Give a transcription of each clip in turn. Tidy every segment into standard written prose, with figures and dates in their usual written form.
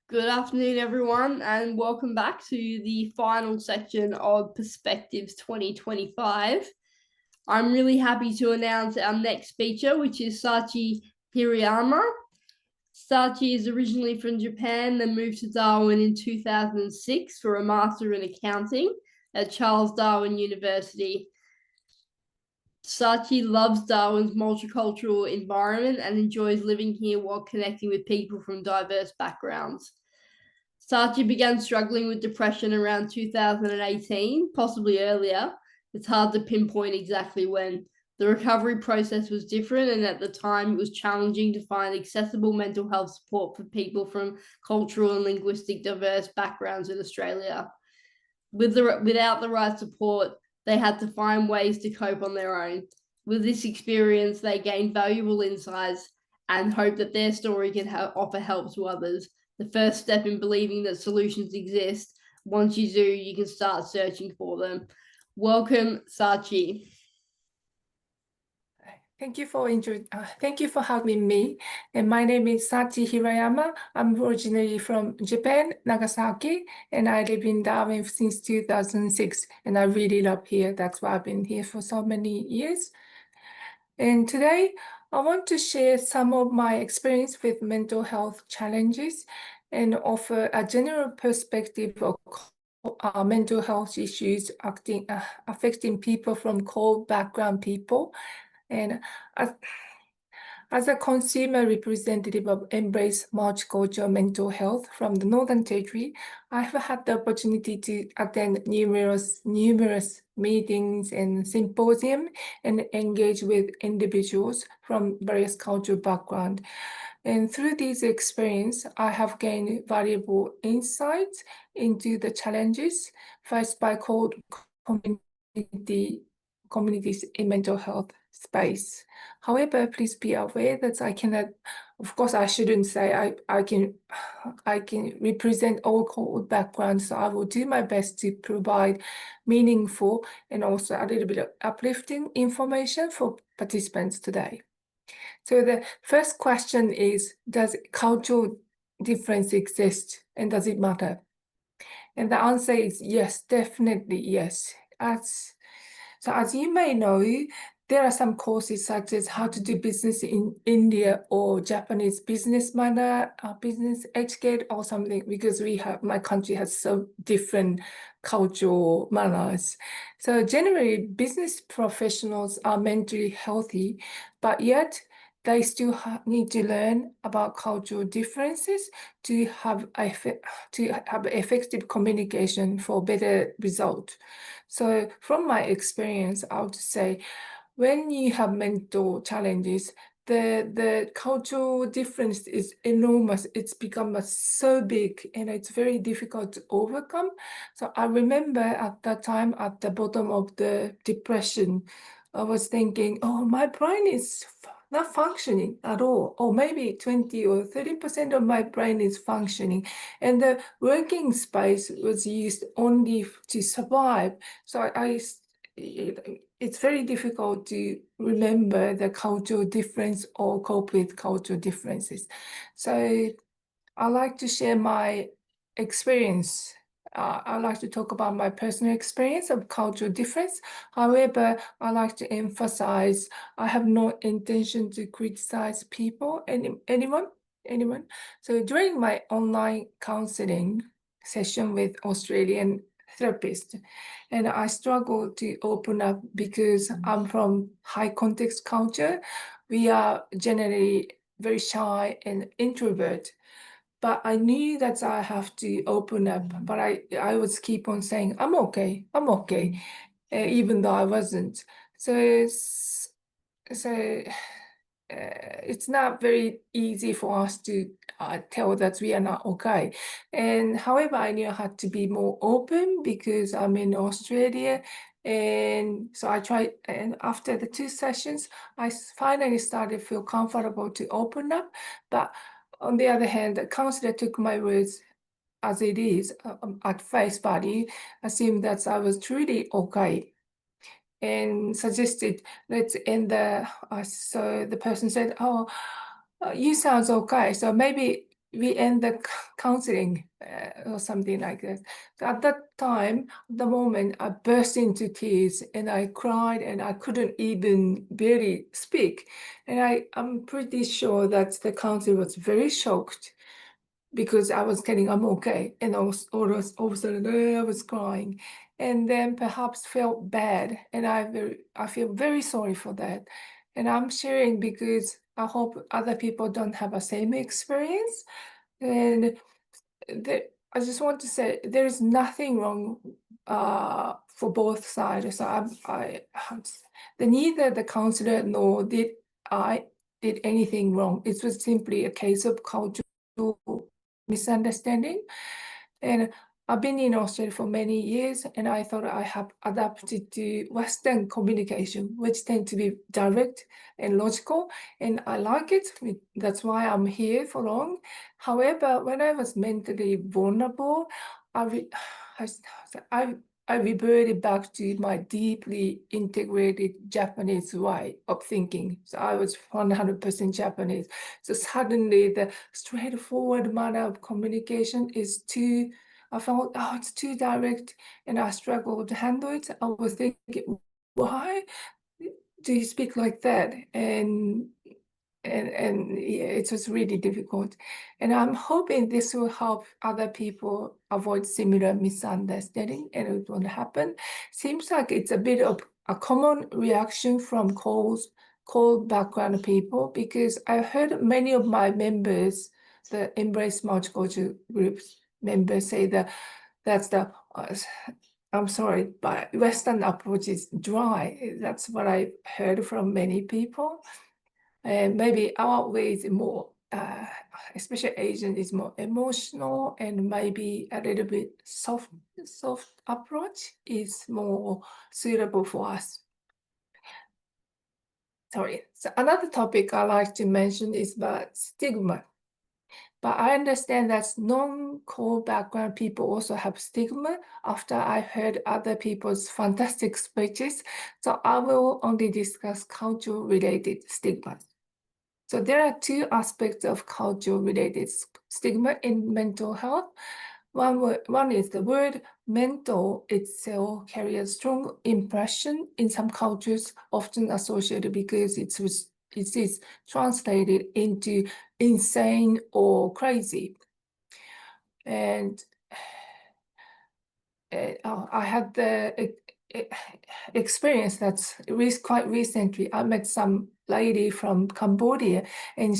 Good afternoon, everyone, and welcome back to the final section of Perspectives 2025. I'm really happy to announce our next speaker, which is Sachi Hirayama. Sachi is originally from Japan, then moved to Darwin in 2006 for a Master in Accounting at Charles Darwin University. Sachi loves Darwin's multicultural environment and enjoys living here while connecting with people from diverse backgrounds. Sachi began struggling with depression around 2018, possibly earlier. It's hard to pinpoint exactly when. The recovery process was different, and at the time, it was challenging to find accessible mental health support for people from cultural and linguistic diverse backgrounds in Australia. Without the right support, they had to find ways to cope on their own. With this experience, they gained valuable insights and hope that their story can offer help to others. The first step in believing that solutions exist. Once you do, you can start searching for them. Welcome, Sachi. Thank you for having me. And my name is Sachi Hirayama. I'm originally from Japan, Nagasaki, and I live in Darwin since 2006. And I really love here. That's why I've been here for so many years. And today, I want to share some of my experience with mental health challenges and offer a general perspective of mental health issues affecting people from core background people. And as a consumer representative of Embrace Multicultural Mental Health from the Northern Territory, I have had the opportunity to attend numerous meetings and symposiums and engage with individuals from various cultural backgrounds. And through these experiences, I have gained valuable insights into the challenges faced by communities in mental health space. However, please be aware that I cannot, of course, I shouldn't say I can represent all cultural backgrounds. So I will do my best to provide meaningful and also a little bit of uplifting information for participants today. So the first question is, does cultural difference exist and does it matter? And the answer is yes, definitely yes. As you may know, there are some courses such as how to do business in India or Japanese business manner, business etiquette or something, because my country has so different cultural manners. So generally, business professionals are mentally healthy, but yet they still need to learn about cultural differences to have effective communication for better result. So from my experience, I would say when you have mental challenges, the cultural difference is enormous. It's become so big and it's very difficult to overcome. So I remember at that time, at the bottom of the depression, I was thinking, oh, my brain is not functioning at all, or maybe 20 or 30% of my brain is functioning. And the working space was used only to survive. So it's very difficult to remember the cultural difference or cope with cultural differences. So I like to share my experience. I like to talk about my personal experience of cultural difference. However, I like to emphasize I have no intention to criticize people, anyone. So during my online counseling session with Australian therapist, and I struggle to open up because I'm from high context culture. We are generally very shy and introvert. But I knew that I have to open up, but I was keep on saying, I'm okay, even though I wasn't. So it's not very easy for us to tell that we are not okay. And however, I knew I had to be more open because I'm in Australia. And so I tried, and after the 2 sessions, I finally started to feel comfortable to open up. But on the other hand, the counselor took my words as it is at face value, assumed that I was truly okay, and suggested let's end so the person said, oh, you sounds okay. So maybe we end the counseling or something like that. So at that time, the moment, I burst into tears and I cried and I couldn't even barely speak. And I'm pretty sure that the counselor was very shocked because I was telling I'm okay, and all of a sudden I was crying, and then perhaps felt bad, and I feel very sorry for that, and I'm sharing because I hope other people don't have the same experience, and I just want to say there is nothing wrong for both sides. So neither the counselor nor did I did anything wrong. It was simply a case of cultural misunderstanding. And I've been in Australia for many years, and I thought I have adapted to Western communication, which tend to be direct and logical, and I like it. That's why I'm here for long. However, when I was mentally vulnerable, I, re- I, I reverted back to my deeply integrated Japanese way of thinking. So I was 100% Japanese. So suddenly the straightforward manner of communication is I felt, oh, it's too direct, and I struggled to handle it. I was thinking, why do you speak like that? And yeah, it was really difficult. And I'm hoping this will help other people avoid similar misunderstanding and it won't happen. Seems like it's a bit of a common reaction from cold background people, because I've heard many of my members, the Embrace Multicultural groups members, say that that's the I'm sorry, but Western approach is dry. That's what I heard from many people. And maybe our way is more, especially Asian, is more emotional, and maybe a little bit soft approach is more suitable for us. Sorry. So another topic I like to mention is about stigma. But I understand that non-core background people also have stigma after I heard other people's fantastic speeches. So I will only discuss culture-related stigmas. So there are two aspects of culture-related stigma in mental health. One is the word mental itself carries a strong impression in some cultures, often associated because it is translated into insane or crazy. And I had the experience that's quite recently. I met some lady from Cambodia, and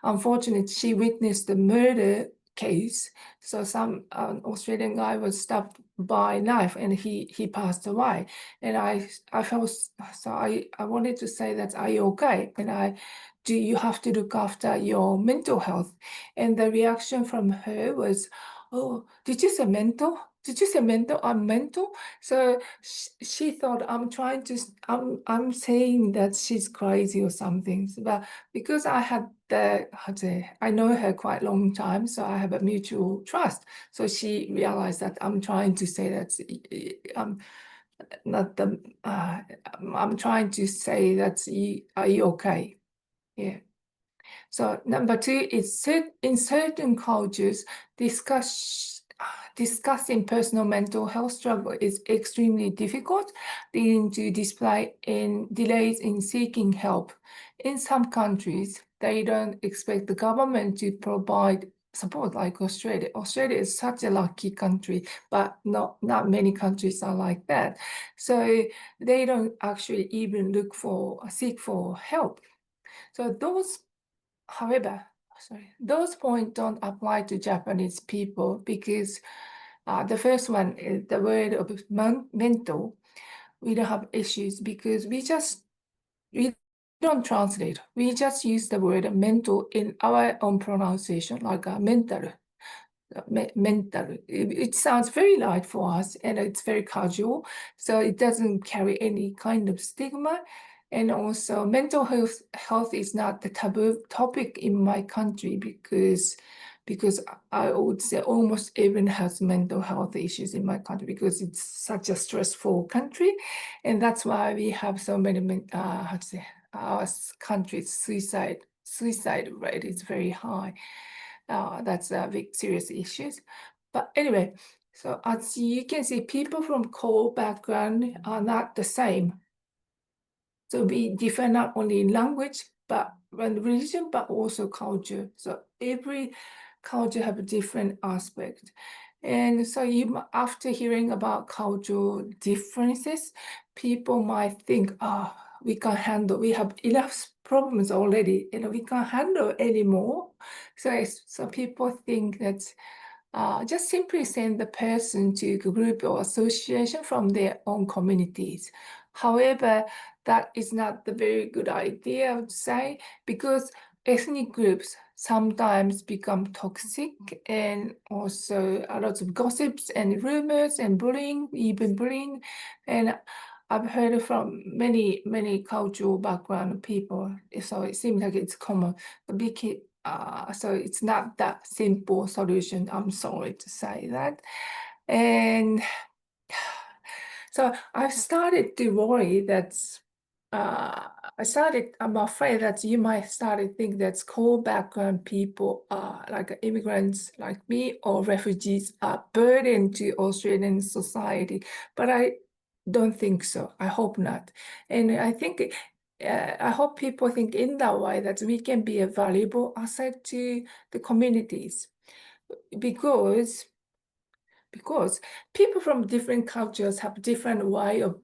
unfortunately, she witnessed the murder case. So some Australian guy was stabbed by knife, and he passed away. And I felt, so I wanted to say that, are you okay? And do you have to look after your mental health? And the reaction from her was, oh, did you say mental? Did you say mental? I'm mental. So she thought I'm saying that she's crazy or something. But because I had I know her quite a long time, so I have a mutual trust. So she realized that I'm trying to say that not the I'm trying to say that are you okay? Yeah. So number two is in certain cultures, discussing personal mental health struggle is extremely difficult, leading to delays in seeking help. In some countries, they don't expect the government to provide support like Australia. Australia is such a lucky country, but not many countries are like that. So they don't actually even seek for help. So however, those points don't apply to Japanese people because the first one is the word of mental. We don't have issues because we don't translate. We just use the word mental in our own pronunciation, like mental. Mental. It sounds very light for us, and it's very casual, so it doesn't carry any kind of stigma. And also, mental health is not the taboo topic in my country because I would say almost everyone has mental health issues in my country because it's such a stressful country, and that's why we have so many how to say, our country's suicide rate is very high. That's a big serious issues. But anyway, so as you can see, people from core background are not the same. So we differ not only in language, but when religion, but also culture. So every culture have a different aspect. And so after hearing about cultural differences, people might think, we have enough problems already, we can't handle anymore. So people think that just simply send the person to a group or association from their own communities. However, that is not the very good idea, I would say, because ethnic groups sometimes become toxic, and also a lot of gossips and rumors and bullying, even bullying. And I've heard from many cultural background people, so it seems like it's common. So it's not that simple solution. I'm sorry to say that. And so I've started to worry that I'm afraid that you might start to think that core background people like immigrants like me or refugees are burden to Australian society, but I don't think so. I hope not. And I hope people think in that way that we can be a valuable asset to the communities because people from different cultures have different way of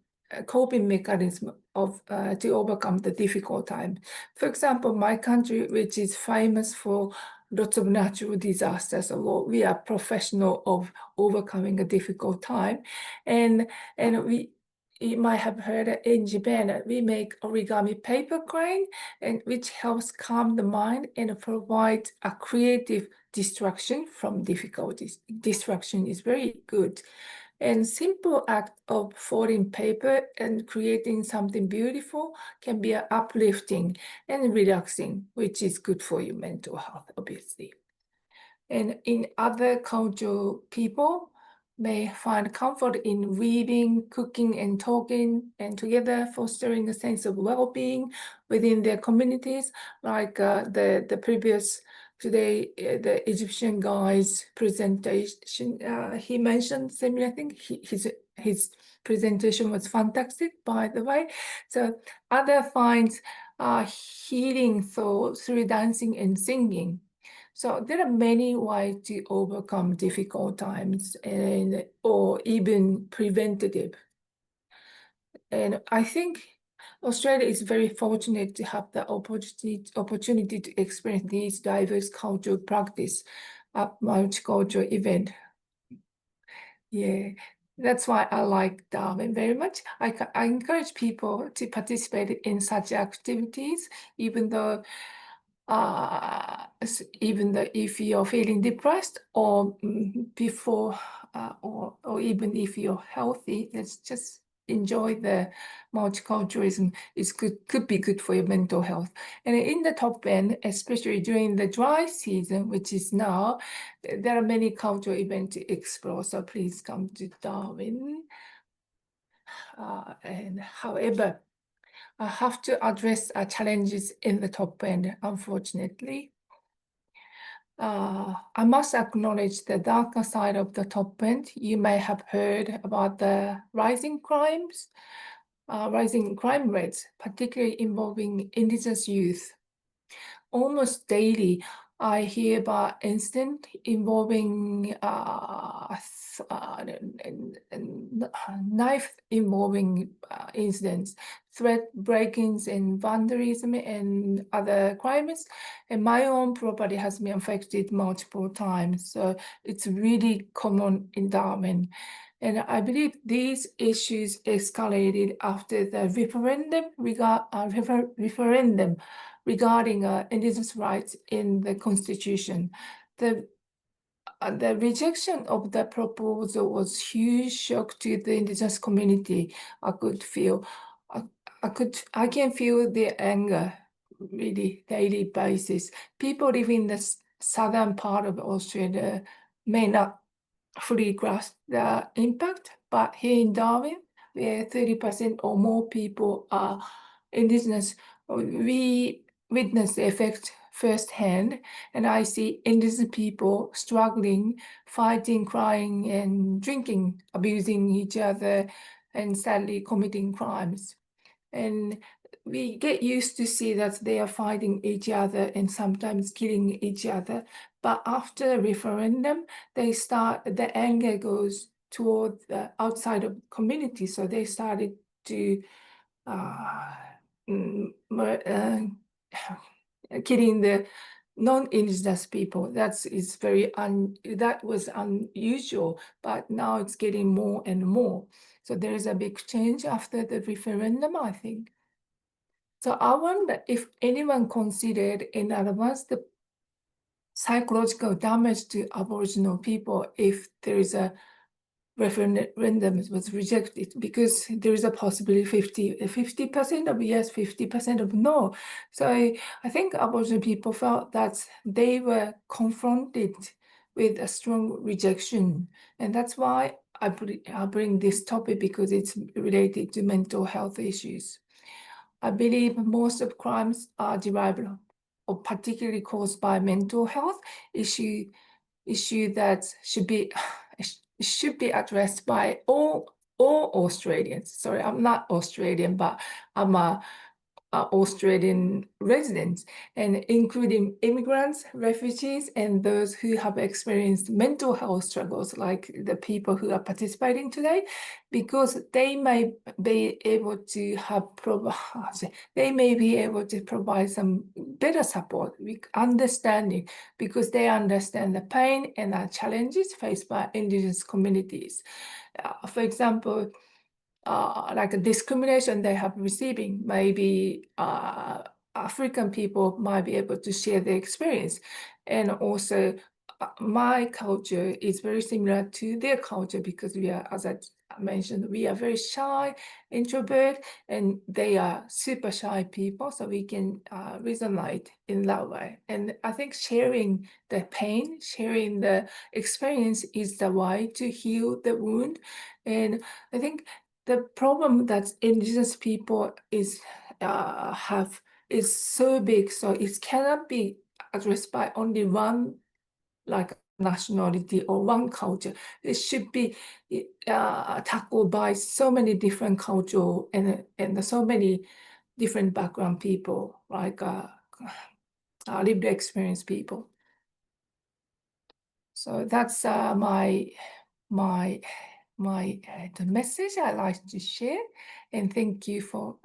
coping mechanism of to overcome the difficult time. For example, my country, which is famous for lots of natural disasters, so we are professional of overcoming a difficult time, and you might have heard that in Japan we make origami paper crane, and which helps calm the mind and provide a creative distraction from difficulties. Distraction is very good. And simple act of folding paper and creating something beautiful can be uplifting and relaxing, which is good for your mental health, obviously. And in other cultural people may find comfort in weaving, cooking, and talking, and together fostering a sense of well-being within their communities, like the previous today, the Egyptian guy's presentation. He mentioned similar thing. His presentation was fantastic, by the way. So other finds healing through dancing and singing. So there are many ways to overcome difficult times or even preventative. And I think Australia is very fortunate to have the opportunity to experience these diverse cultural practice at multicultural event. Yeah, that's why I like Darwin very much. I encourage people to participate in such activities, even though if you're feeling depressed or before or even if you're healthy, let's just enjoy the multiculturalism. Could be good for your mental health. And in the top end, especially during the dry season, which is now, there are many cultural events to explore. So please come to Darwin. And however, I have to address challenges in the top end, unfortunately. I must acknowledge the darker side of the top end. You may have heard about the rising crime rates, particularly involving indigenous youth. Almost daily, I hear about incidents involving knife involving incidents, threat break-ins and vandalism and other crimes. And my own property has been affected multiple times. So it's really common in Darwin. And I believe these issues escalated after the referendum regarding indigenous rights in the Constitution. The rejection of the proposal was huge shock to the indigenous community. I could feel, I can feel the anger really daily basis. People living in the southern part of Australia may not fully grasp the impact, but here in Darwin, where 30% or more people are indigenous, we witness the effect firsthand, and I see indigenous people struggling, fighting, crying, and drinking, abusing each other, and sadly committing crimes. And we get used to see that they are fighting each other and sometimes killing each other. But after the referendum, the anger goes toward the outside of community. So they started to uh, killing the non-indigenous people. That was unusual, but now it's getting more and more. So there is a big change after the referendum, I think. So I wonder if anyone considered in advance the psychological damage to Aboriginal people if there is a referendum was rejected, because there is a possibility 50% of yes, 50% of no. So I think Aboriginal people felt that they were confronted with a strong rejection. And that's why I bring this topic, because it's related to mental health issues. I believe most of crimes are derived or particularly caused by mental health issue that should be addressed by all Australians. Sorry, I'm not Australian, but I'm a Australian residents, and including immigrants, refugees, and those who have experienced mental health struggles, like the people who are participating today, because they may be able to provide some better support, understanding, because they understand the pain and the challenges faced by Indigenous communities. For example, like a discrimination they have receiving, maybe African people might be able to share their experience. And also my culture is very similar to their culture, because we are, as I mentioned, we are very shy, introvert, and they are super shy people, so we can resonate in that way. And I think sharing the pain, sharing the experience is the way to heal the wound. And I think the problem that Indigenous people have is so big, so it cannot be addressed by only one like nationality or one culture. It should be tackled by so many different culture and so many different background people, like lived experience people. So that's the message I like to share, and thank you for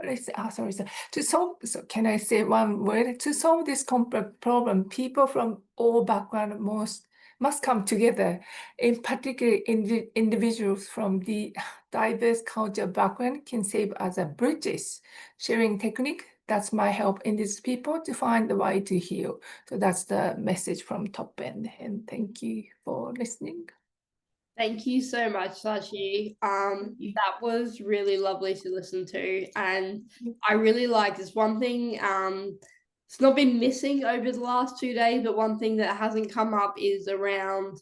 sorry. So can I say one word? To solve this complex problem, people from all backgrounds must come together. In particular, individuals from the diverse culture background can serve as a bridges, sharing technique that might help Indigenous people to find the way to heal. So that's the message from top end, and thank you for listening. Thank you so much, Sachi. That was really lovely to listen to, and I really like this. One thing, it's not been missing over the last 2 days, but one thing that hasn't come up is around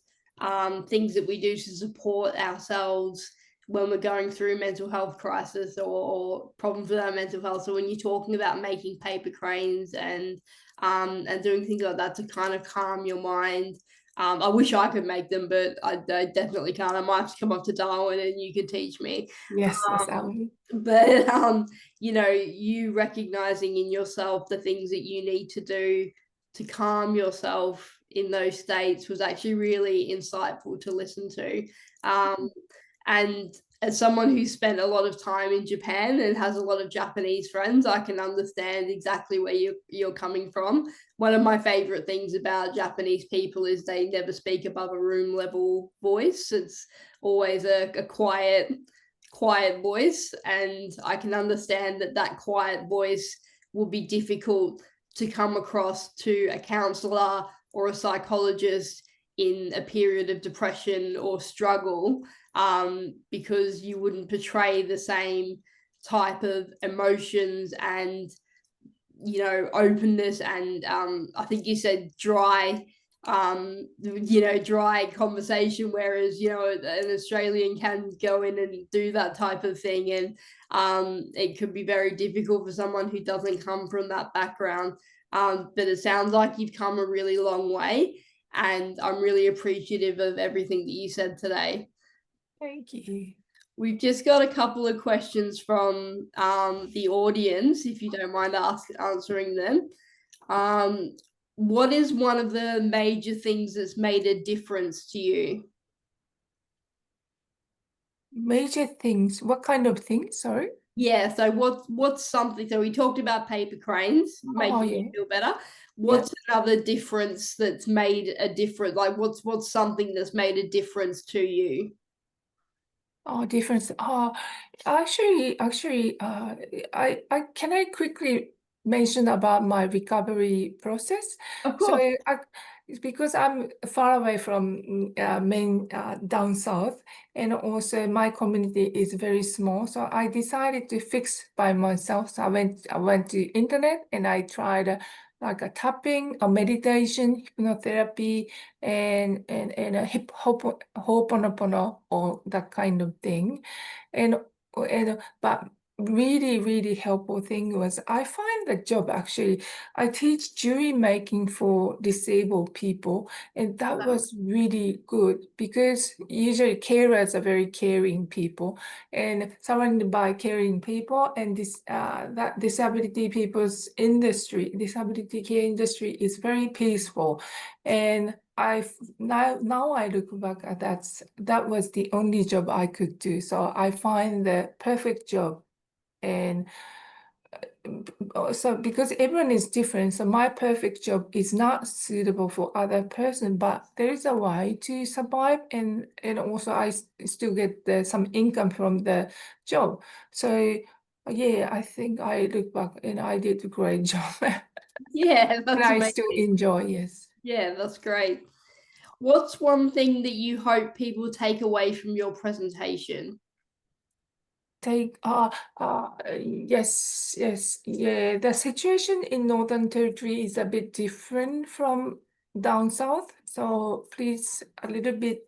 things that we do to support ourselves when we're going through mental health crisis or problems with our mental health. So when you're talking about making paper cranes and doing things like that to kind of calm your mind. I wish I could make them, but I definitely can't. I might have to come up to Darwin and you could teach me. Yes, I will. But you recognizing in yourself the things that you need to do to calm yourself in those states was actually really insightful to listen to. And as someone who spent a lot of time in Japan and has a lot of Japanese friends, I can understand exactly where you're coming from. One of my favorite things about Japanese people is they never speak above a room level voice. It's always a quiet voice, and I can understand that quiet voice will be difficult to come across to a counselor or a psychologist in a period of depression or struggle, because you wouldn't portray the same type of emotions and openness and I think you said dry conversation, whereas an Australian can go in and do that type of thing, and it could be very difficult for someone who doesn't come from that background. but it sounds like you've come a really long way, and I'm really appreciative of everything that you said today. Thank you. We've just got a couple of questions from the audience, if you don't mind answering them. What is one of the major things that's made a difference to you? Major things. What kind of things? Sorry. Yeah, so what's something, so we talked about paper cranes Oh, making you yeah. feel better. Yeah. What's another difference that's made a difference? Like what's something that's made a difference to you? Oh, difference. Actually, I can I quickly mention about my recovery process? Of So course. it's because I'm far away from main down south, and also my community is very small. So I decided to fix by myself. So I went to internet and I tried like a tapping, a meditation, hypnotherapy, and a hip hop ho'oponopono or that kind of thing, and but really helpful thing was I find the job actually. I teach jewelry making for disabled people, and that was really good because usually carers are very caring people, and surrounded by caring people, and this that disability care industry is very peaceful, and now I look back at that was the only job I could do. So I find the perfect job. And so because everyone is different, so my perfect job is not suitable for other person, but there is a way to survive, and also still get some income from the job. So yeah, I think I look back and I did a great job. Yeah, And that's I amazing. still enjoy, yes. Yeah, that's great. What's one thing that you hope people take away from your presentation? Take yes, yeah. The situation in Northern Territory is a bit different from down south, so please a little bit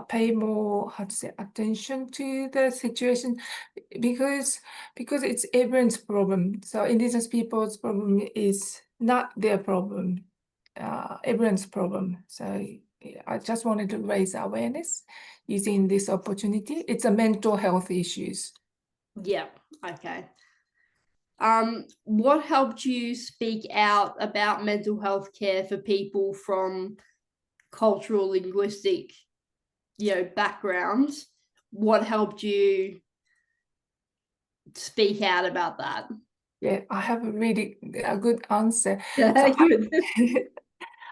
pay more, how to say, attention to the situation, because it's everyone's problem. So indigenous people's problem is not their problem, everyone's problem. So yeah, I just wanted to raise awareness using this opportunity. It's a mental health issues. Yeah, okay. What helped you speak out about mental health care for people from cultural linguistic, backgrounds? What helped you speak out about that? Yeah, I have a good answer. So Good.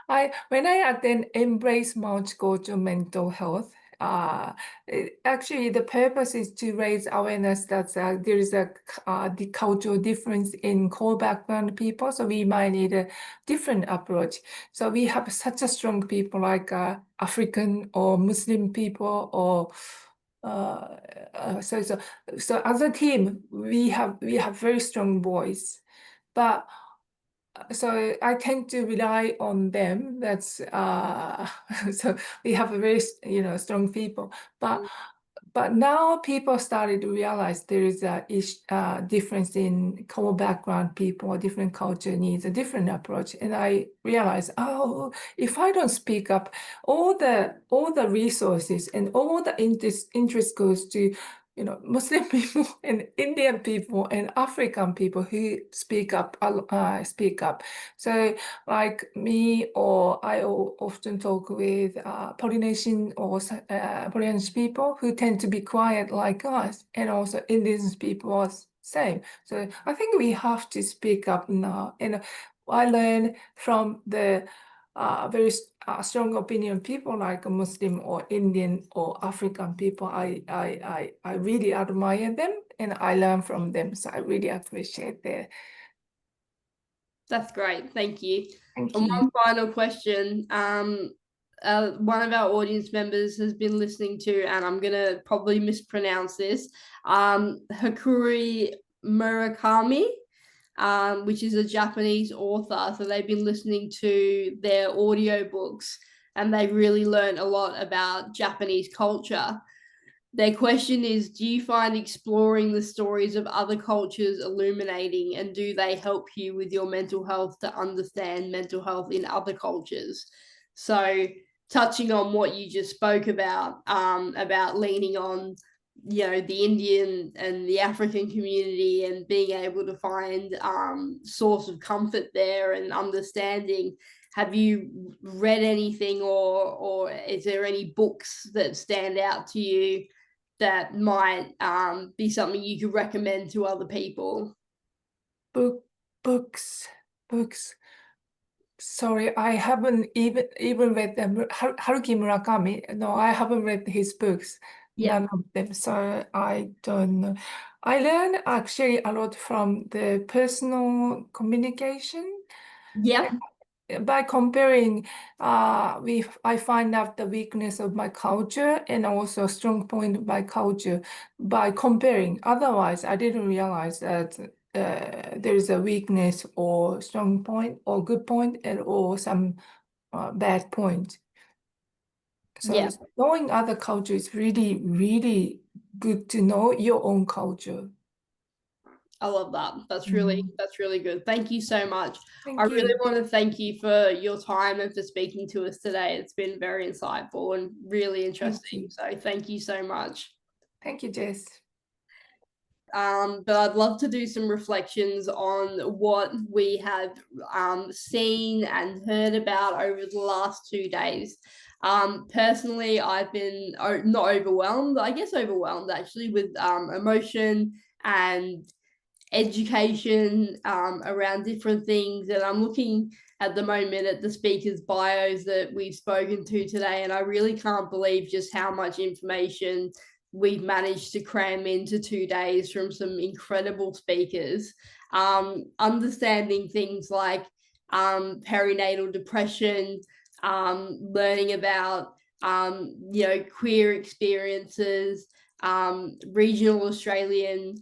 I when I attend Embrace Multicultural Mental Health, actually the purpose is to raise awareness that there is the cultural difference in core background people, so we might need a different approach. So we have such a strong people like African or Muslim people or uh, so as a team we have very strong voice, but so I tend to rely on them. That's so we have a very strong people, but now people started to realize there is difference in core background people, different culture needs a different approach. And I realized, oh, if I don't speak up, all the resources and all the interest goes to Muslim people and Indian people and African people who speak up, speak up. So like me, or I often talk with Polynesian or Polynesian people who tend to be quiet like us, and also indigenous people are same. So I think we have to speak up now. And I learned from the very strong opinion people like Muslim or Indian or African people. I really admire them and I learn from them. So I really appreciate that. That's great. Thank you. Thank And you. one final question. One of our audience members has been listening to, and I'm gonna probably mispronounce this, Hakuri Murakami, which is a Japanese author. So they've been listening to their audiobooks and they really learned a lot about Japanese culture. Their question is, do you find exploring the stories of other cultures illuminating, and do they help you with your mental health to understand mental health in other cultures? So touching on what you just spoke about leaning on, the Indian and the African community and being able to find source of comfort there and understanding. Have you read anything, or is there any books that stand out to you that might be something you could recommend to other people? Books. Sorry, I haven't even read them. Haruki Murakami. No, I haven't read his books. Yeah. None of them. So I don't know. I learn actually a lot from the personal communication. Yeah. By comparing, I find out the weakness of my culture and also strong point of my culture by comparing. Otherwise, I didn't realize that there is a weakness or strong point or good point and or some bad point. So Yeah. knowing other culture is really, really good to know your own culture. I love that. That's Mm. really good. Thank you so much. I Thank really you. want to thank you for your time and for speaking to us today. It's been very insightful and really Thank interesting. you. So thank you so much. Thank you, Jess. But I'd love to do some reflections on what we have seen and heard about over the last 2 days. Personally, I've been not overwhelmed, I guess overwhelmed actually, with emotion and education around different things. And I'm looking at the moment at the speakers' bios that we've spoken to today, and I really can't believe just how much information we've managed to cram into 2 days from some incredible speakers. Understanding things like perinatal depression, learning about queer experiences, regional Australian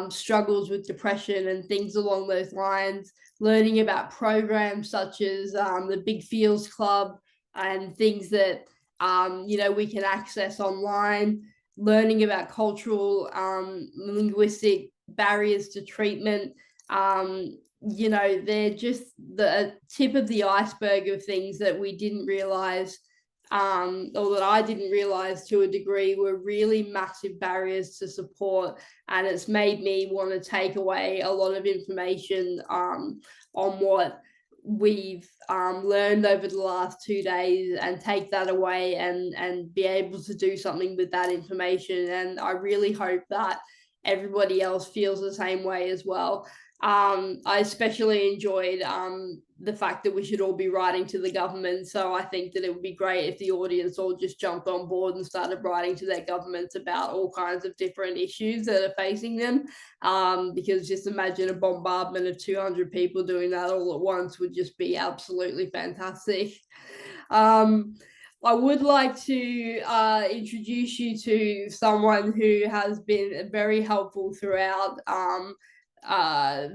struggles with depression and things along those lines, learning about programs such as the Big Feels Club and things that we can access online, learning about cultural linguistic barriers to treatment. They're just the tip of the iceberg of things that we didn't realize, or that I didn't realize to a degree, were really massive barriers to support. And it's made me want to take away a lot of information on what we've learned over the last 2 days and take that away and be able to do something with that information. And I really hope that everybody else feels the same way as well. I especially enjoyed the fact that we should all be writing to the government. So I think that it would be great if the audience all just jumped on board and started writing to their governments about all kinds of different issues that are facing them. Because just imagine a bombardment of 200 people doing that all at once would just be absolutely fantastic. I would like to introduce you to someone who has been very helpful throughout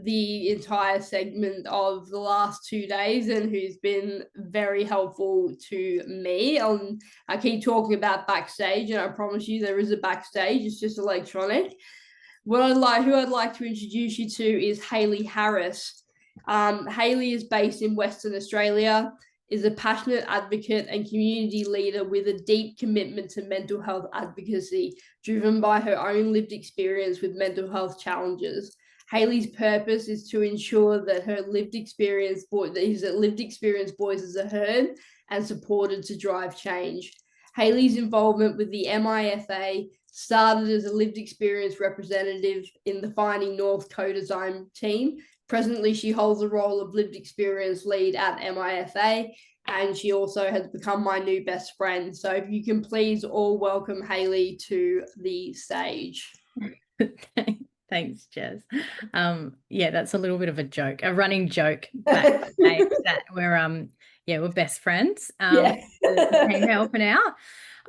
the entire segment of the last 2 days, and who's been very helpful to me. I keep talking about backstage, and I promise you there is a backstage. It's just electronic. Who I'd like to introduce you to is Hayley Harris. Hayley is based in Western Australia, is a passionate advocate and community leader with a deep commitment to mental health advocacy, driven by her own lived experience with mental health challenges. Hayley's purpose is to ensure that lived experience voices are heard and supported to drive change. Hayley's involvement with the MIFA started as a lived experience representative in the Finding North co-design team. Presently, she holds the role of lived experience lead at MIFA, and she also has become my new best friend. So if you can please all welcome Hayley to the stage. Thanks, Jess. Yeah, that's a little bit of a joke, a running joke that we're best friends. Helping out.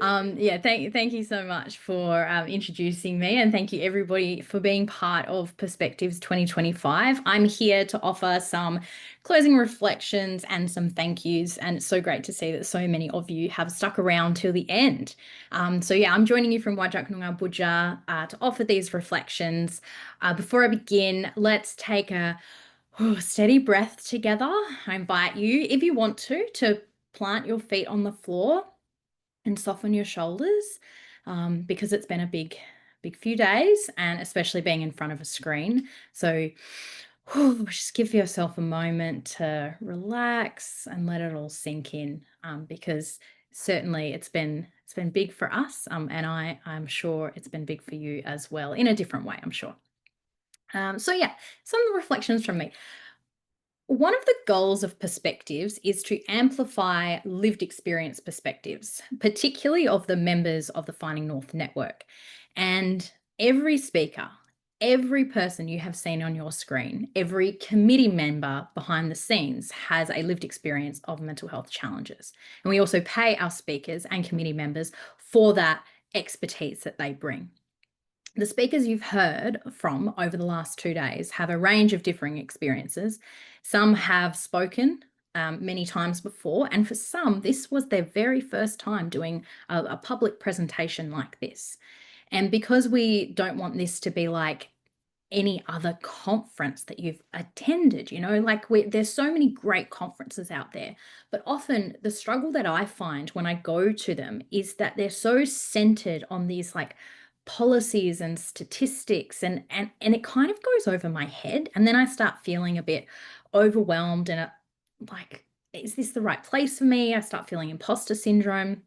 Yeah, thank you so much for introducing me, and thank you everybody for being part of Perspectives 2025. I'm here to offer some closing reflections and some thank yous, and it's so great to see that so many of you have stuck around till the end. So yeah, I'm joining you from Wajak Noongar Budja to offer these reflections. Before I begin, let's take a steady breath together. I invite you, if you want to plant your feet on the floor and soften your shoulders, because it's been a big few days, and especially being in front of a screen. So just give yourself a moment to relax and let it all sink in, because certainly it's been big for us, and I'm sure it's been big for you as well, in a different way, I'm sure. So yeah, some reflections from me. One of the goals of Perspectives is to amplify lived experience perspectives, particularly of the members of the Finding North network. And every speaker, every person you have seen on your screen, every committee member behind the scenes has a lived experience of mental health challenges. And we also pay our speakers and committee members for that expertise that they bring. The speakers you've heard from over the last 2 days have a range of differing experiences. Some have spoken many times before, and for some, this was their very first time doing a public presentation like this. And because we don't want this to be like any other conference that you've attended, like there's so many great conferences out there, but often the struggle that I find when I go to them is that they're so centered on these like policies and statistics, and it kind of goes over my head, and then I start feeling a bit overwhelmed and like, is this the right place for me? I start feeling imposter syndrome.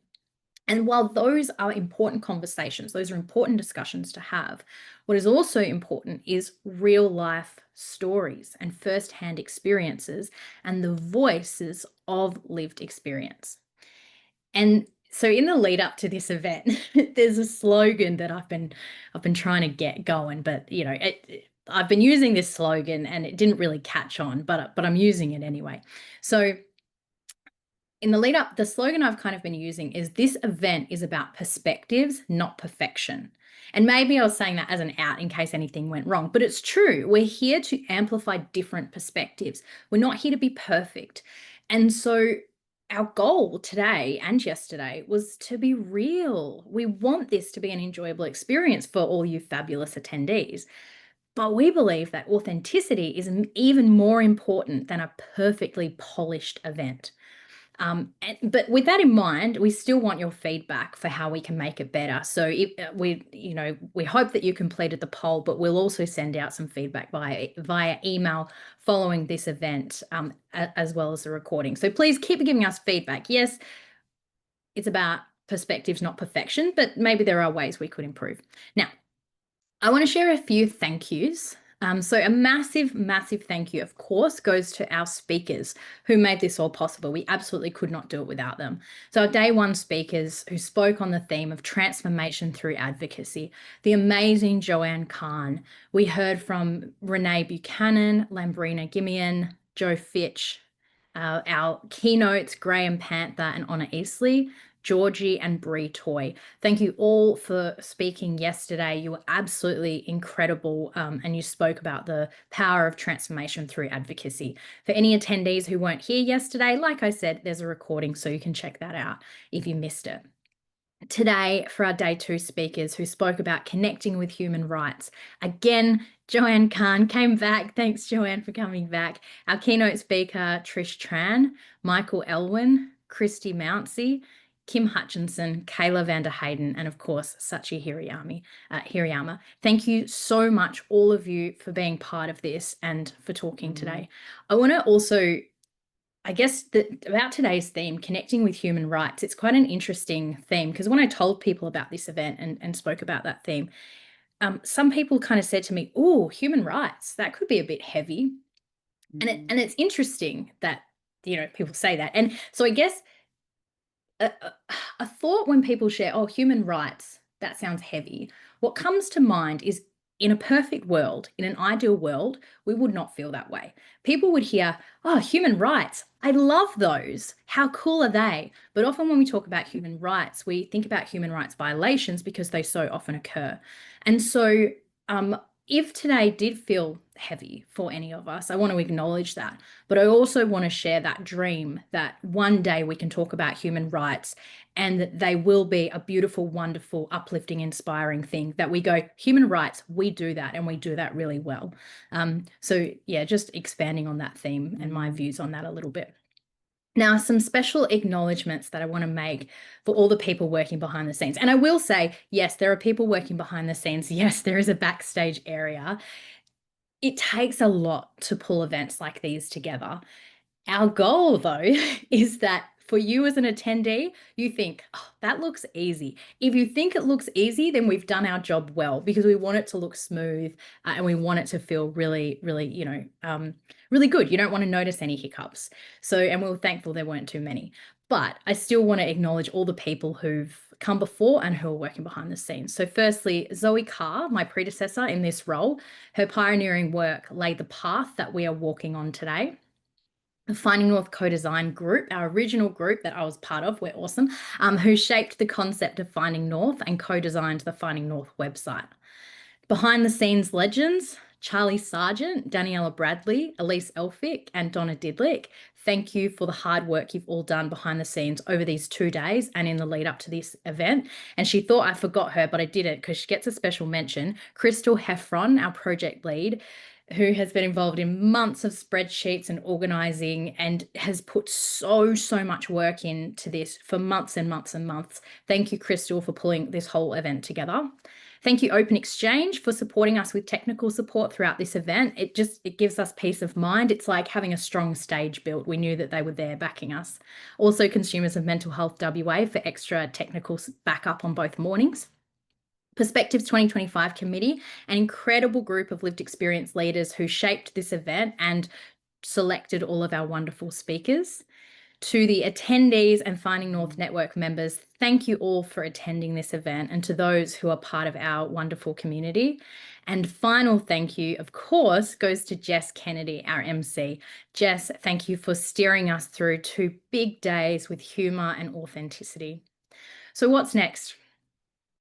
And while those are important conversations, those are important discussions to have, what is also important is real life stories and firsthand experiences and the voices of lived experience. And so in the lead up to this event, there's a slogan that I've been trying to get going, but I've been using this slogan and it didn't really catch on, but I'm using it anyway. So in the lead up, the slogan I've kind of been using is, this event is about perspectives, not perfection. And maybe I was saying that as an out in case anything went wrong, but it's true. We're here to amplify different perspectives. We're not here to be perfect. And so our goal today and yesterday was to be real. We want this to be an enjoyable experience for all you fabulous attendees. But we believe that authenticity is even more important than a perfectly polished event. But with that in mind, we still want your feedback for how we can make it better. So if, we hope that you completed the poll, but we'll also send out some feedback via email following this event, as well as the recording. So please keep giving us feedback. Yes, it's about perspectives, not perfection, but maybe there are ways we could improve. Now, I want to share a few thank yous. So a massive, massive thank you, of course, goes to our speakers who made this all possible. We absolutely could not do it without them. So our day one speakers who spoke on the theme of transformation through advocacy, the amazing Joanne Kahn. We heard from Renee Buchanan, Lambrina Gimian, Joe Fitch, our keynotes, Graham Panther and Honor Eastley, Georgie and Bree Toy. Thank you all for speaking yesterday. You were absolutely incredible, and you spoke about the power of transformation through advocacy. For any attendees who weren't here yesterday, like I said, there's a recording so you can check that out if you missed it. Today, for our day two speakers who spoke about connecting with human rights, again, Joanne Kahn came back. Thanks, Joanne, for coming back. Our keynote speaker, Trish Tran, Michael Elwin, Christy Mounsey, Kim Hutchinson, Kayla Vander Hayden, and of course, Sachi Hirayama. Thank you so much, all of you, for being part of this and for talking today. I want to also, I guess, about today's theme, connecting with human rights, it's quite an interesting theme, because when I told people about this event and spoke about that theme, some people kind of said to me, oh, human rights, that could be a bit heavy. And it's interesting that, people say that. And so I guess a thought when people share, oh, human rights, that sounds heavy. What comes to mind is in a perfect world, in an ideal world, we would not feel that way. People would hear, oh, human rights, I love those. How cool are they? But often when we talk about human rights, we think about human rights violations because they so often occur. And so if today did feel heavy for any of us, I want to acknowledge that. But I also want to share that dream that one day we can talk about human rights and that they will be a beautiful, wonderful, uplifting, inspiring thing that we go, human rights, we do that and we do that really well. So yeah, just expanding on that theme and my views on that a little bit. Now, some special acknowledgements that I want to make for all the people working behind the scenes. And I will say, yes, there are people working behind the scenes. Yes, there is a backstage area. It takes a lot to pull events like these together. Our goal, though, is that for you as an attendee, you think, oh, that looks easy. If you think it looks easy, then we've done our job well, because we want it to look smooth and we want it to feel really, really, really good. You don't want to notice any hiccups. So, and we were thankful there weren't too many. But I still want to acknowledge all the people who've come before and who are working behind the scenes. So firstly, Zoe Carr, my predecessor in this role, her pioneering work laid the path that we are walking on today. The Finding North co-design group, our original group that I was part of, we're awesome, who shaped the concept of Finding North and co-designed the Finding North website. Behind the scenes legends, Charlie Sargent, Daniela Bradley, Elise Elphick, and Donna Didlick, thank you for the hard work you've all done behind the scenes over these 2 days and in the lead up to this event. And she thought I forgot her, but I didn't, because she gets a special mention. Crystal Heffron, our project lead, who has been involved in months of spreadsheets and organizing and has put so much work into this for months and months and months. Thank you, Crystal, for pulling this whole event together. Thank you, Open Exchange, for supporting us with technical support throughout this event. It gives us peace of mind. It's like having a strong stage built. We knew that they were there backing us. Also, Consumers of Mental Health WA for extra technical backup on both mornings. Perspectives 2025 committee, an incredible group of lived experience leaders who shaped this event and selected all of our wonderful speakers. To the attendees and Finding North Network members, thank you all for attending this event, and to those who are part of our wonderful community. And final thank you, of course, goes to Jess Kennedy, our MC. Jess, thank you for steering us through 2 big days with humour and authenticity. So what's next?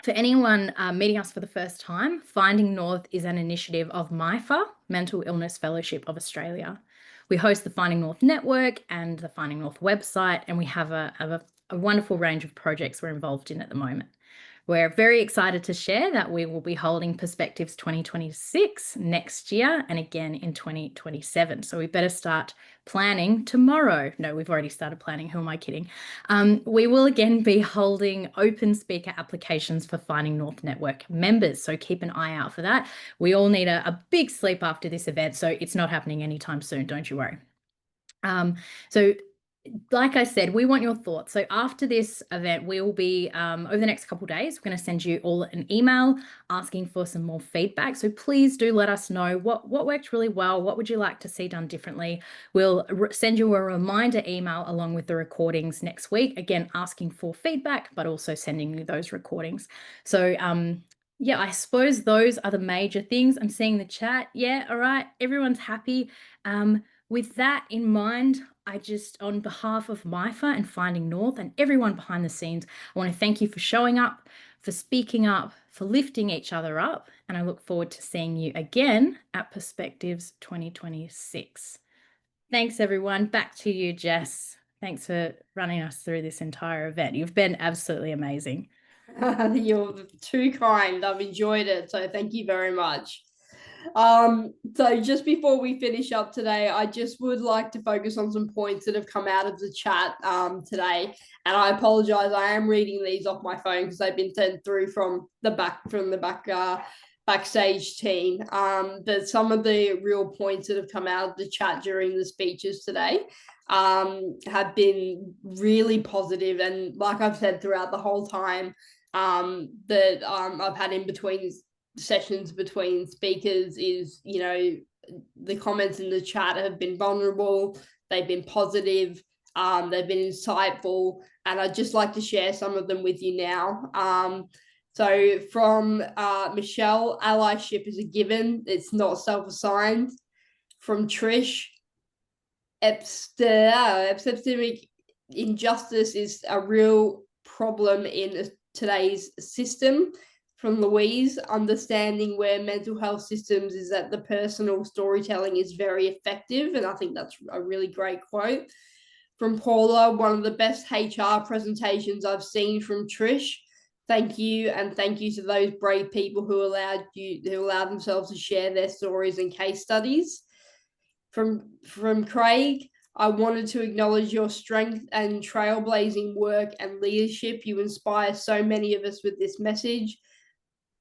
For anyone meeting us for the first time, Finding North is an initiative of MIFA, Mental Illness Fellowship of Australia. We host the Finding North Network and the Finding North website, and we have a wonderful range of projects we're involved in at the moment. We're very excited to share that we will be holding Perspectives 2026 next year and again in 2027. So we better start planning tomorrow. No, we've already started planning. Who am I kidding? We will again be holding open speaker applications for Finding North Network members. So keep an eye out for that. We all need a big sleep after this event, so it's not happening anytime soon. Don't you worry. So like I said, we want your thoughts. So after this event, we will be, over the next couple of days, we're going to send you all an email asking for some more feedback. So please do let us know what worked really well. What would you like to see done differently? We'll send you a reminder email along with the recordings next week, again, asking for feedback, but also sending you those recordings. So yeah, I suppose those are the major things. I'm seeing the chat. Yeah, all right. Everyone's happy. With that in mind, I just, on behalf of MIFA and Finding North and everyone behind the scenes, I want to thank you for showing up, for speaking up, for lifting each other up. And I look forward to seeing you again at Perspectives 2026. Thanks, everyone. Back to you, Jess. Thanks for running us through this entire event. You've been absolutely amazing. You're too kind. I've enjoyed it. So thank you very much. So just before we finish up today, I just would like to focus on some points that have come out of the chat today. And I apologize, I am reading these off my phone because they've been sent through from the backstage team. But some of the real points that have come out of the chat during the speeches today have been really positive. And like I've said throughout the whole time that I've had in between sessions between speakers is, you know, the comments in the chat have been vulnerable, they've been positive, they've been insightful, and I'd just like to share some of them with you now. So from Michelle, allyship is a given. It's not self-assigned. From Trish, epistemic injustice is a real problem in today's system. From Louise, understanding where mental health systems is that the personal storytelling is very effective. And I think that's a really great quote. From Paula, one of the best HR presentations I've seen. From Trish, thank you. And thank you to those brave people who allowed themselves to share their stories and case studies. From Craig, I wanted to acknowledge your strength and trailblazing work and leadership. You inspire so many of us with this message.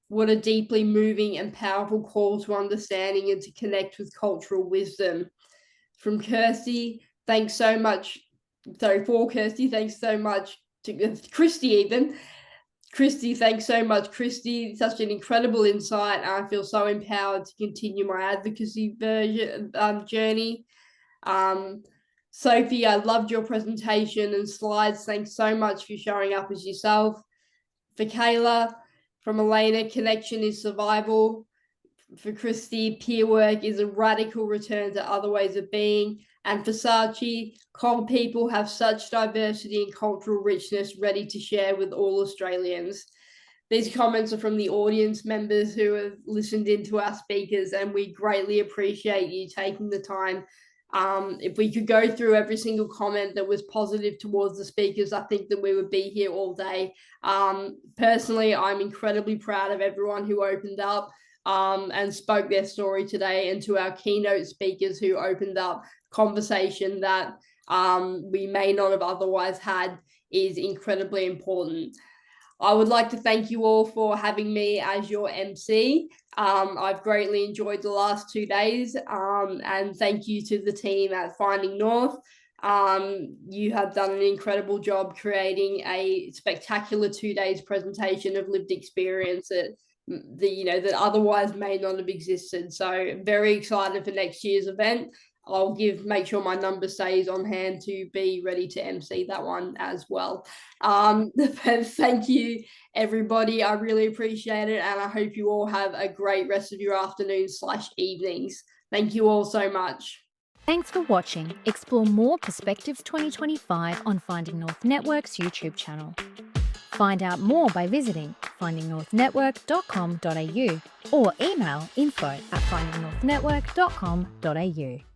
What a deeply moving and powerful call to understanding and to connect with cultural wisdom. From Kirsty, thanks so much. Sorry, for Kirsty, thanks so much to Christy even. Christy, thanks so much, Christy. Such an incredible insight. I feel so empowered to continue my advocacy journey. Sophie, I loved your presentation and slides. Thanks so much for showing up as yourself. For Kayla, from Elena, connection is survival. For Christy, peer work is a radical return to other ways of being. And for Sachi, Col people have such diversity and cultural richness ready to share with all Australians. These comments are from the audience members who have listened into our speakers, and we greatly appreciate you taking the time. If we could go through every single comment that was positive towards the speakers, I think that we would be here all day. Personally, I'm incredibly proud of everyone who opened up and spoke their story today, and to our keynote speakers who opened up conversation that we may not have otherwise had is incredibly important. I would like to thank you all for having me as your MC. I've greatly enjoyed the last 2 days, and thank you to the team at Finding North. You have done an incredible job creating a spectacular 2 days presentation of lived experience that otherwise may not have existed. So very excited for next year's event. I'll make sure my number stays on hand to be ready to MC that one as well. But thank you, everybody. I really appreciate it, and I hope you all have a great rest of your afternoons/evenings. Thank you all so much. Thanks for watching. Explore more Perspectives 2025 on Finding North Network's YouTube channel. Find out more by visiting findingnorthnetwork.com.au or email info@findingnorthnetwork.com.au.